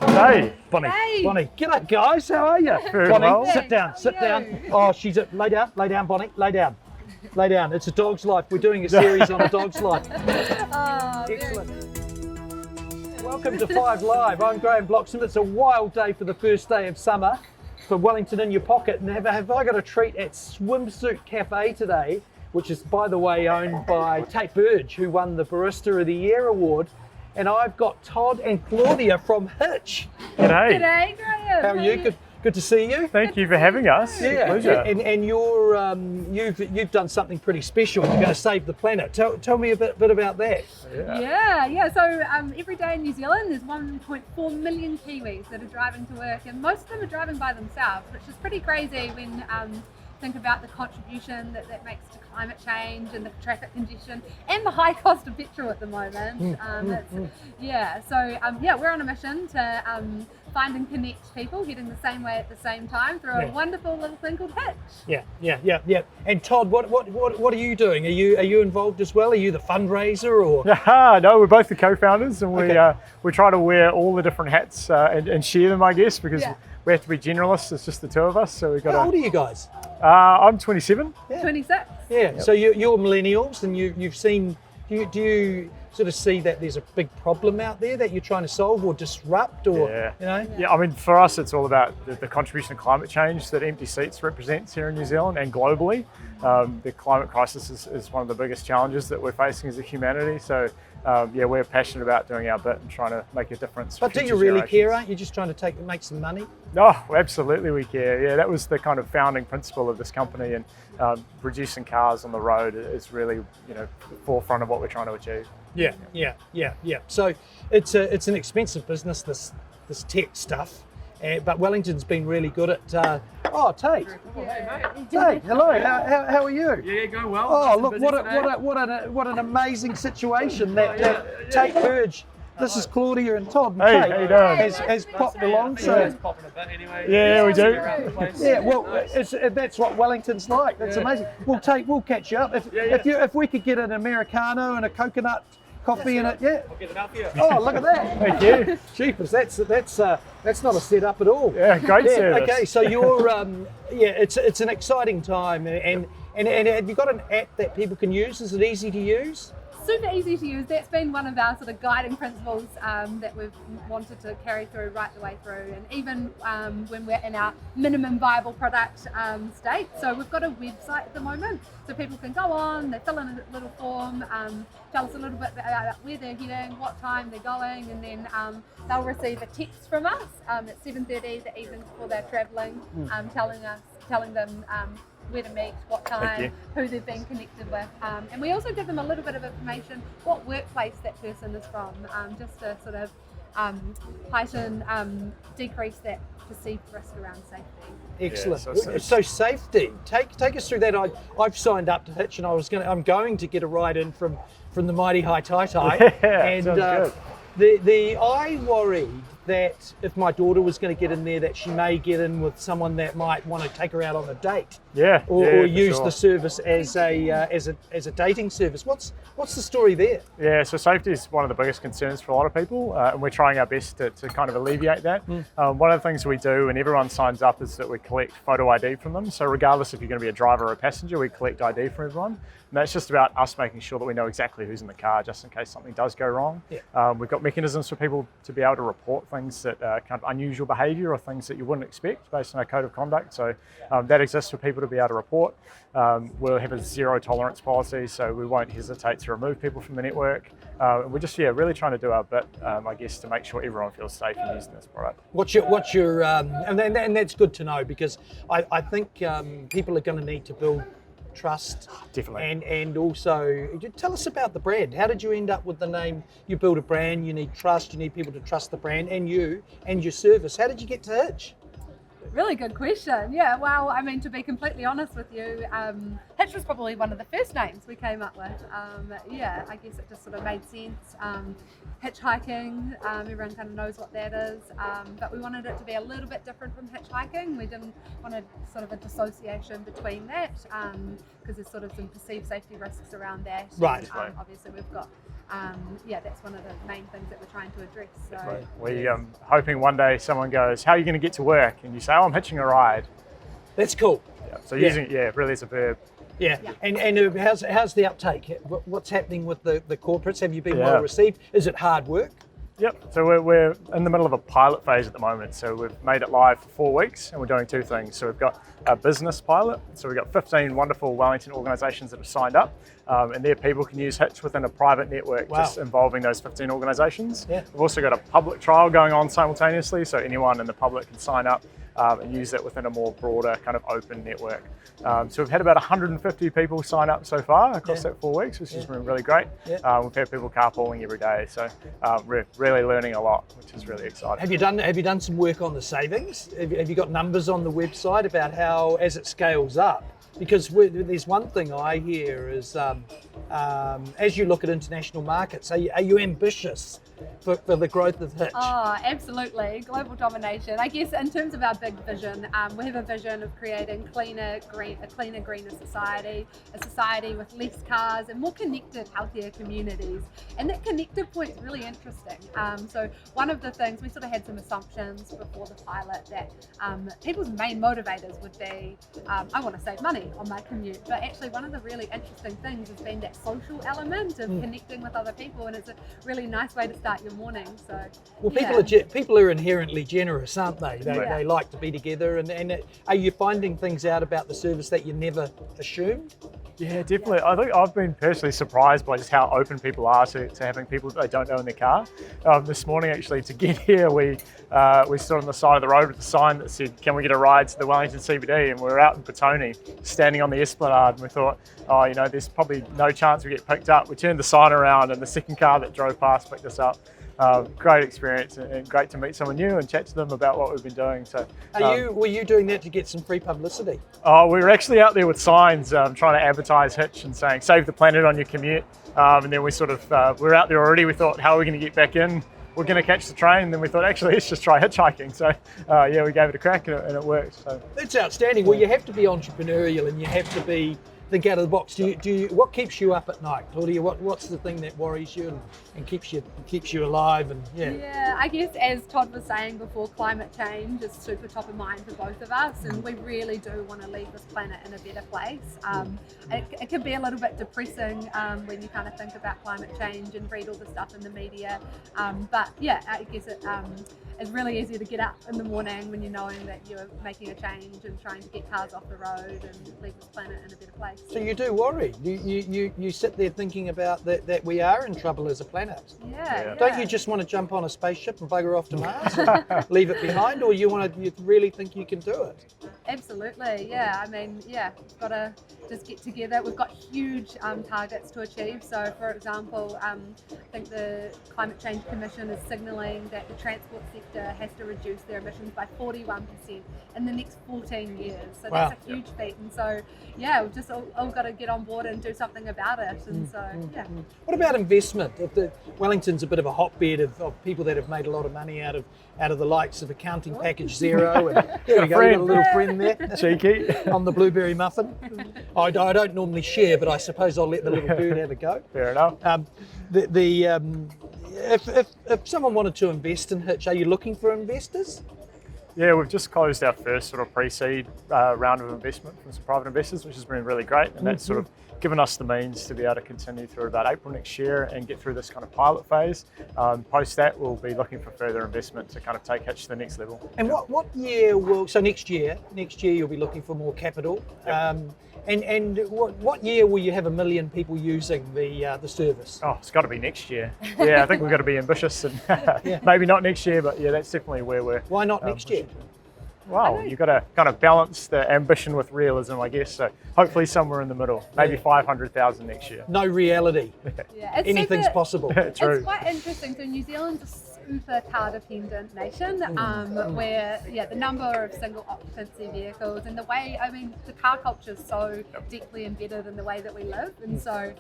Hey, Bonnie. Hey. Bonnie. G'day, guys. How are you? Very Bonnie, well. sit down. Sit down. Oh, she's at. Lay down, Bonnie. Lay down. Lay down. It's a dog's life. We're doing a series on a dog's life. Excellent. Welcome to 5 Live. I'm Graham Bloxham. It's a wild day for the first day of summer for Wellington in your pocket. And have I got a treat at Swimsuit Cafe today, which is, by the way, owned by Tate Burge, who won the Barista of the Year award. And I've got Todd and Claudia from Hitch. G'day. G'day, Graham. How are you? Good to see you. Thank you for having us. Yeah, Pleasure. and you've done something pretty special. You're going to save the planet. Tell me a bit about that. Yeah. So every day in New Zealand, there's 1.4 million Kiwis that are driving to work, and most of them are driving by themselves, which is pretty crazy when think about the contribution that makes to climate change and the traffic congestion and the high cost of petrol at the moment. We're on a mission to find and connect people heading the same way at the same time through a wonderful little thing called Hitch. Yeah. And Todd, what are you doing? Are you involved as well? Are you the fundraiser or? No, we're both the co-founders, and we try to wear all the different hats and share them, I guess, because we have to be generalists. It's just the two of us, so we've got. How old are you guys? I'm 27. 26. Yeah. Yep. So you're millennials, and you've seen. Do you sort of see that there's a big problem out there that you're trying to solve or disrupt, or Yeah, I mean, for us, it's all about the contribution to climate change that empty seats represents here in New Zealand and globally. The climate crisis is one of the biggest challenges that we're facing as a humanity. So, we're passionate about doing our bit and trying to make a difference. But do you really care? Aren't you just trying to make some money? No, absolutely we care. Yeah, that was the kind of founding principle of this company, and reducing cars on the road is really, the forefront of what we're trying to achieve. Yeah. So it's an expensive business, this tech stuff, but Wellington's been really good at. Tate. Tate, hello. How are you? Yeah, going well. Oh, look, what an amazing situation that Tate Burge. This is Claudia and Todd. And Hey, Tate how you doing? has popped along. So it's popping a bit anyway. Yeah, we do. Yeah, well, that's what Wellington's like. That's amazing. Well, Tate, we'll catch you up. If we could get an Americano and a coconut coffee in it, I'll get it up here. Oh, look at that! Thank you. Jeepers, that's not a setup at all. Yeah, great service. Okay, so you're it's an exciting time, and have you got an app that people can use? Is it easy to use? Super easy to use. That's been one of our sort of guiding principles that we've wanted to carry through right the way through, and even when we're in our minimum viable product state. So we've got a website at the moment, so people can go on, they fill in a little form, tell us a little bit about where they're heading, what time they're going, and then they'll receive a text from us at 7:30 the evening before they're travelling, telling them where to meet, what time, who they've been connected with, and we also give them a little bit of information what workplace that person is from, just to sort of decrease that perceived risk around safety. Excellent. So safety. Take us through that. I've signed up to Hitch, and I'm going to get a ride in from the mighty High Tai Tai. And sounds good. I worried that if my daughter was going to get in there, that she may get in with someone that might want to take her out on a date. Or use the service as a dating service. What's the story there? Yeah, so safety is one of the biggest concerns for a lot of people, and we're trying our best to kind of alleviate that. One of the things we do when everyone signs up is that we collect photo ID from them. So regardless if you're going to be a driver or a passenger, we collect ID from everyone. And that's just about us making sure that we know exactly who's in the car, just in case something does go wrong. We've got mechanisms for people to be able to report things that are kind of unusual behaviour or things that you wouldn't expect based on our code of conduct. So that exists for people to be able to report. We'll have a zero tolerance policy, so we won't hesitate to remove people from the network. We're just really trying to do our bit, I guess, to make sure everyone feels safe in using this product. What's your and that's good to know, because I think people are going to need to build trust. Definitely. And also, tell us about the brand. How did you end up with the name? You build a brand, you need trust, you need people to trust the brand and you and your service. How did you get to Hitch? Really good question. Yeah, well, I mean, to be completely honest with you, Hitch was probably one of the first names we came up with. I guess it just sort of made sense. Hitchhiking, everyone kind of knows what that is, but we wanted it to be a little bit different from hitchhiking. We didn't want sort of a dissociation between that, because there's sort of some perceived safety risks around that. Right. Obviously, we've got that's one of the main things that we're trying to address. So We hoping one day someone goes, "How are you going to get to work?" And you say, "Oh, I'm hitching a ride." That's cool. Yeah. So using really as a verb. Yeah. Yeah. And how's the uptake? What's happening with the corporates? Have you been Yeah. well received? Is it hard work? Yep. So we're in the middle of a pilot phase at the moment. So we've made it live for 4 weeks, and we're doing two things. So we've got a business pilot. So we've got 15 wonderful Wellington organisations that have signed up, and their people can use Hitch within a private network, Wow. just involving those 15 organisations. Yeah. We've also got a public trial going on simultaneously, so anyone in the public can sign up and use that within a more broader kind of open network. So we've had about 150 people sign up so far across that 4 weeks, which has been really great. Yeah. We've had people carpooling every day, so we're really learning a lot, which is really exciting. Have you done some work on the savings? Have you got numbers on the website about how, as it scales up? Because there's one thing I hear is, as you look at international markets, are you ambitious for the growth of Hitch? Oh, absolutely. Global domination. I guess in terms of our big vision, we have a vision of creating a cleaner, greener society, a society with less cars and more connected, healthier communities. And that connected point is really interesting. So one of the things, we sort of had some assumptions before the pilot that people's main motivators would be, I want to save money on my commute. But actually one of the really interesting things has been that social element of connecting with other people, and it's a really nice way to start your morning. So People are inherently generous, aren't they? They like to be together. And are you finding things out about the service that you never assumed? Yeah, definitely. I think I've been personally surprised by just how open people are to having people that they don't know in their car. This morning, actually, to get here, we stood on the side of the road with a sign that said, "Can we get a ride to the Wellington CBD?" And we were out in Petone, standing on the Esplanade, and we thought, oh, there's probably no chance we get picked up. We turned the sign around, and the second car that drove past picked us up. Great experience, and great to meet someone new and chat to them about what we've been doing. So, were you doing that to get some free publicity? Oh, we were actually out there with signs trying to advertise Hitch and saying, "Save the planet on your commute." And then we we were out there already. We thought, how are we going to get back in? We're going to catch the train. And then we thought, actually, let's just try hitchhiking. So, we gave it a crack, and it worked. So. That's outstanding. Well, you have to be entrepreneurial, and you have to think out of the box. What keeps you up at night, Claudia? What's the thing that worries you and keeps you alive? And yeah, I guess as Todd was saying before, climate change is super top of mind for both of us, and we really do want to leave this planet in a better place. It can be a little bit depressing when you kind of think about climate change and read all the stuff in the media, but yeah, I guess it's really easy to get up in the morning when you're knowing that you're making a change and trying to get cars off the road and leave this planet in a better place. So you do worry. You sit there thinking about that we are in trouble as a planet. Yeah. Don't you just want to jump on a spaceship and bugger off to Mars and leave it behind, or you really think you can do it? Absolutely, yeah. I mean, yeah, we've got to just get together. We've got huge targets to achieve. So, for example, I think the Climate Change Commission is signalling that the transport sector has to reduce their emissions by 41% in the next 14 years. So that's a huge feat. And so, yeah, we've just all got to get on board and do something about it. And so, yeah. What about investment? Wellington's a bit of a hotbed of people that have made a lot of money out of the likes of Accounting Package Zero. And there we go, we've got a little friend there. Cheeky. On the blueberry muffin. I don't normally share, but I suppose I'll let the little bird have a go. Fair enough. If someone wanted to invest in Hitch, are you looking for investors? Yeah, we've just closed our first sort of pre-seed round of investment from some private investors, which has been really great, and that's sort of given us the means to be able to continue through about April next year and get through this kind of pilot phase. Post that, we'll be looking for further investment to kind of take Hitch to the next level. And what year next year you'll be looking for more capital. Yep. And what year will you have 1 million people using the service? Oh, it's got to be next year. Yeah, I think we've got to be ambitious, and maybe not next year, but yeah, that's definitely where we're. Why not next year? Well, you've got to kind of balance the ambition with realism, I guess. So hopefully somewhere in the middle, maybe 500,000 next year. No reality. Yeah, Anything's possible. True. It's quite interesting. So New Zealand's uber car dependent nation, where the number of single occupancy vehicles and the way, I mean, the car culture is so deeply embedded in the way that we live, and so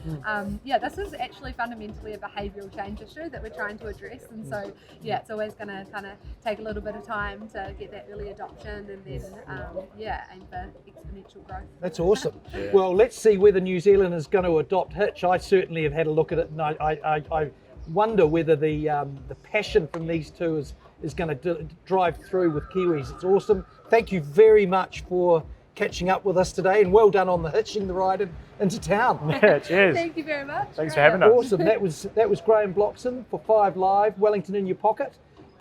this is actually fundamentally a behavioural change issue that we're trying to address, and so it's always going to kind of take a little bit of time to get that early adoption, and then aim for exponential growth. That's awesome. Well, let's see whether New Zealand is going to adopt Hitch. I certainly have had a look at it, and I wonder whether the passion from these two is going to drive through with Kiwis. It's awesome. Thank you very much for catching up with us today, and well done on the hitching the ride into town. Yeah, cheers. Thank you very much. Thanks for having us. Awesome. That was Graham Bloxham for 5 Live, Wellington in Your Pocket.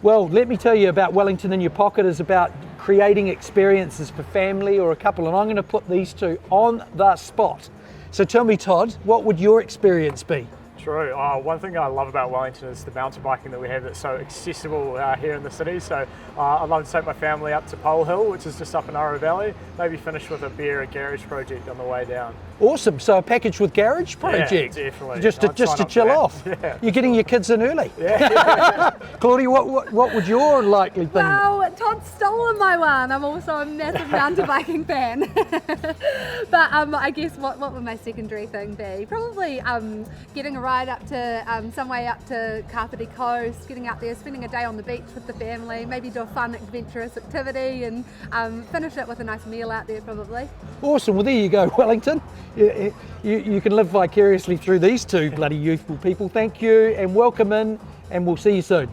Well, let me tell you about Wellington in Your Pocket is about creating experiences for family or a couple, and I'm going to put these two on the spot. So tell me, Todd, what would your experience be? True. One thing I love about Wellington is the mountain biking that we have that's so accessible here in the city. So I'd love to take my family up to Pole Hill, which is just up in Oro Valley, maybe finish with a beer at Garage Project on the way down. Awesome. So a package with Garage Project? Yeah, definitely. Just to chill off? Yeah. You're getting your kids in early? Yeah. Claudia, what would your likely thing? Well, Todd's stolen my one. I'm also a massive mountain biking fan. But I guess what would my secondary thing be? Probably getting a ride up to some way up to Kapiti Coast, getting out there, spending a day on the beach with the family, maybe do a fun adventurous activity, and finish it with a nice meal out there probably. Awesome. Well, there you go, Wellington. You can live vicariously through these two bloody youthful people. Thank you and welcome in, and we'll see you soon.